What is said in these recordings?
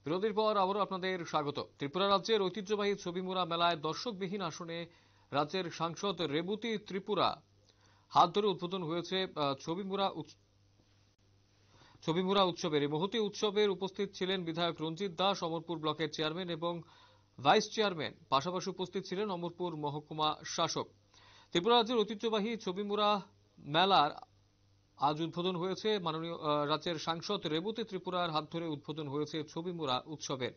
বিরতির পর আবারও আপনাদের স্বাগত। ত্রিপুরা রাজ্যের ঐতিহ্যবাহী ছবিমুড়া মেলায় দর্শকবিহীন আসনে রাজ্যের সাংসদ রেবতী ত্রিপুরা হাত ধরে উদ্বোধন হয়েছে ছবিমুড়া উৎসবের। এই মহতী উৎসবের উপস্থিত ছিলেন বিধায়ক রঞ্জিত দাস, অমরপুর ব্লকের চেয়ারম্যান এবং ভাইস চেয়ারম্যান। পাশাপাশি উপস্থিত ছিলেন অমরপুর মহকুমা শাসক। ত্রিপুরা রাজ্যের ঐতিহ্যবাহী ছবিমুড়া মেলার আজ উদ্বোধন হয়েছে মাননীয় রাজ্যের সাংসদ রেবতী ত্রিপুরার হাত ধরে উদ্বোধন হয়েছে ছবিমুড়া উৎসবের।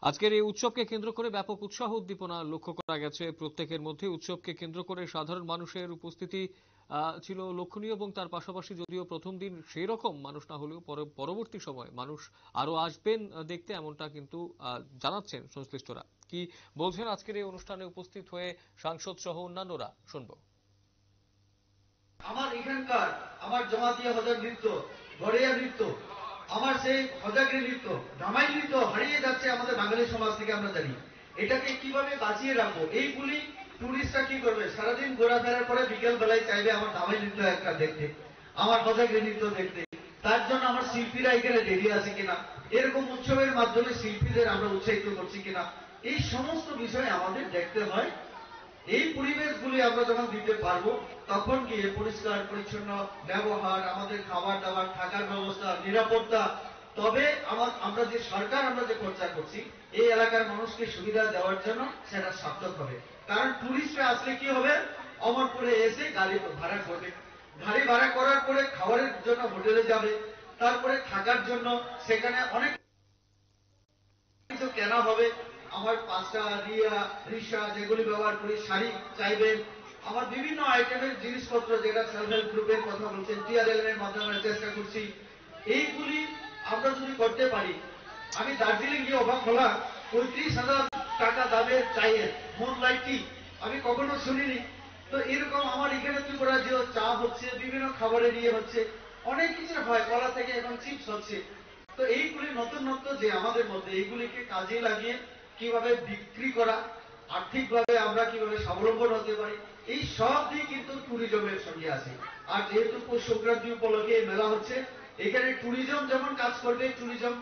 আজকের এই উৎসবকে কেন্দ্র করে ব্যাপক উৎসাহ উদ্দীপনা লক্ষ্য করা গেছে প্রত্যেকের মধ্যে। উৎসবকে কেন্দ্র করে সাধারণ মানুষের উপস্থিতি ছিল লক্ষণীয় এবং তার পাশাপাশি যদিও প্রথম দিন সেই রকম মানুষ না হলেও পরবর্তী সময় মানুষ আরো আসবেন দেখতে, এমনটা কিন্তু জানাচ্ছেন সংশ্লিষ্টরা। কি বলছেন আজকের এই অনুষ্ঠানে উপস্থিত হয়ে সাংসদ সহ অন্যান্যরা, শুনবো। আমার এখানকার আমার জমাতিয়া হজার নৃত্য, গড়িয়া নৃত্য, আমার সেই হজাগরি নৃত্য, ধামাই নৃত্য হারিয়ে যাচ্ছে আমাদের বাঙালি সমাজ থেকে। আমরা জানি এটাকে কিভাবে বাঁচিয়ে রাখবো। এইগুলি টুরিস্টরা কি করবে, সারাদিন ঘোরাফেরার পরে বিকেল বেলায় চাইবে আমার ধামাই নৃত্য একটা দেখতে, আমার হজাগরি নৃত্য দেখতে। তার জন্য আমার শিল্পীরা এখানে দেরি আছে কিনা, এরকম উৎসবের মাধ্যমে শিল্পীদের আমরা উৎসাহিত করছি কিনা, এই সমস্ত বিষয় আমাদের দেখতে হয়। এই পরিবেশগুলি আমরা যখন দিতে পারবো তখন গিয়ে পরিষ্কার পরিচ্ছন্ন ব্যবহার, আমাদের খাবার দাবার, থাকার ব্যবস্থা, নিরাপত্তা, তবে আমরা যে সরকার আমরা যে খরচা করছি এই এলাকার মানুষকে সুবিধা দেওয়ার জন্য সেটা সার্থক হবে। কারণ টুরিস্টরা আসলে কি হবে, অমরপুরে এসে গাড়ি ভাড়া করবে, গাড়ি ভাড়া করার পরে খাবারের জন্য হোটেলে যাবে, তারপরে থাকার জন্য সেখানে অনেক কিছু কেনা হবে। আমার পাঁচটা রিয়া রিসা যেগুলি ব্যবহার করি, শাড়ি চাইবেন, আমার বিভিন্ন আইটেমের জিনিসপত্র যেটা সেলফ হেল্প গ্রুপের কথা বলছেন, টিআরএল এর মাধ্যমে চেষ্টা করছি। এইগুলি আমরা যদি করতে পারি, আমি দার্জিলিং গিয়ে অবাক হলাম, 35,000 টাকা দামের চায়ের মুন লাইটি আমি কখনো শুনিনি। তো এরকম আমার এখানে ত্রিপুরা যে চা হচ্ছে, বিভিন্ন খাবারের ইয়ে হচ্ছে, অনেক কিছু হয়, কলা থেকে এখন চিপস হচ্ছে। তো এইগুলি নতুন নতুন যে আমাদের মধ্যে এইগুলিকে কাজে লাগিয়ে কিভাবে বিক্রি করা, আর্থিকভাবে আমরা কিভাবে স্বাবলম্বন হতে পারি, এই সব দিক কিন্তু ট্যুরিজমের সঙ্গে আছে। আর যেহেতু পৌষ সংক্রান্তি উপলক্ষে মেলা হচ্ছে, এখানে ট্যুরিজম যেমন কাজ করবে, ট্যুরিজম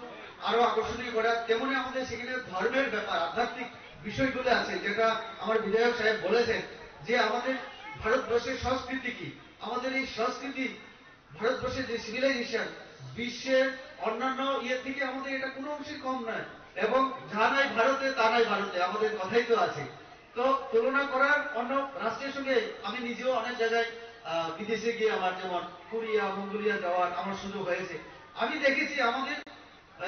আরো আকর্ষণীয় করা, তেমনি আমাদের সেখানে ধর্মের ব্যাপার, আধ্যাত্মিক বিষয়গুলো আছে, যেটা আমার বিধায়ক সাহেব বলেছেন যে আমাদের ভারতবর্ষের সংস্কৃতি কি, আমাদের এই সংস্কৃতি, ভারতবর্ষের যে সিভিলাইজেশন বিশ্বের অন্যান্য ইয়ে থেকে আমাদের এটা কোনো অংশে কম নয়, এবং যা নাই ভারতে তা নাই ভারতে, আমাদের কথাই তো আছে। তো তুলনা করার অন্য রাষ্ট্রের সঙ্গে আমি নিজেও অনেক জায়গায় বিদেশে গিয়ে আমার যেমন কোরিয়া, মঙ্গোলিয়া যাওয়ার আমার সুযোগ হয়েছে। আমি দেখেছি আমাদের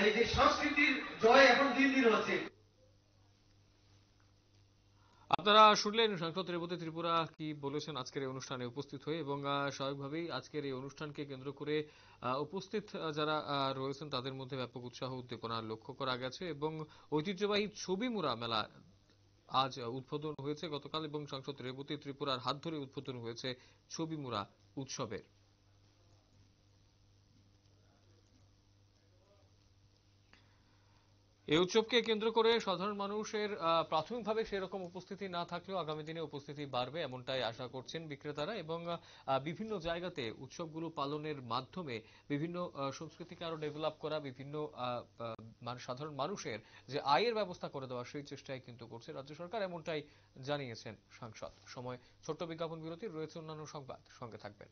এই যে সংস্কৃতির জয় এখন দিন দিন হচ্ছে। আপনারা শুনলেন সাংসদ রেবতী ত্রিপুরা কি বলেছেন আজকের এই অনুষ্ঠানে উপস্থিত হয়ে, এবং স্বাভাবিকভাবেই আজকের এই অনুষ্ঠানকে কেন্দ্র করে উপস্থিত যারা রয়েছেন তাদের মধ্যে ব্যাপক উৎসাহ উদ্দীপনা লক্ষ্য করা গেছে। এবং ঐতিহ্যবাহী ছবিমুড়া মেলা আজ উদ্বোধন হয়েছে গতকাল, এবং সাংসদ রেবতী ত্রিপুরার হাত ধরে উদ্বোধন হয়েছে ছবিমুড়া উৎসবের। এই উৎসবকে কেন্দ্র করে সাধারণ মানুষের প্রাথমিকভাবে সেরকম উপস্থিতি না থাকলেও আগামী দিনে উপস্থিতি বাড়বে এমনটাই আশা করছেন বিক্রেতারা। এবং বিভিন্ন জায়গাতে উৎসবগুলো পালনের মাধ্যমে বিভিন্ন সংস্কৃতিকে আরো ডেভেলপ করা, বিভিন্ন সাধারণ মানুষের যে আয়ের ব্যবস্থা করে দেওয়া, সেই চেষ্টাই কিন্তু করছে রাজ্য সরকার, এমনটাই জানিয়েছেন সাংসদ। সময় ছোট্ট বিজ্ঞাপন বিরতির, রয়েছে অন্যান্য সংবাদ, সঙ্গে থাকবেন।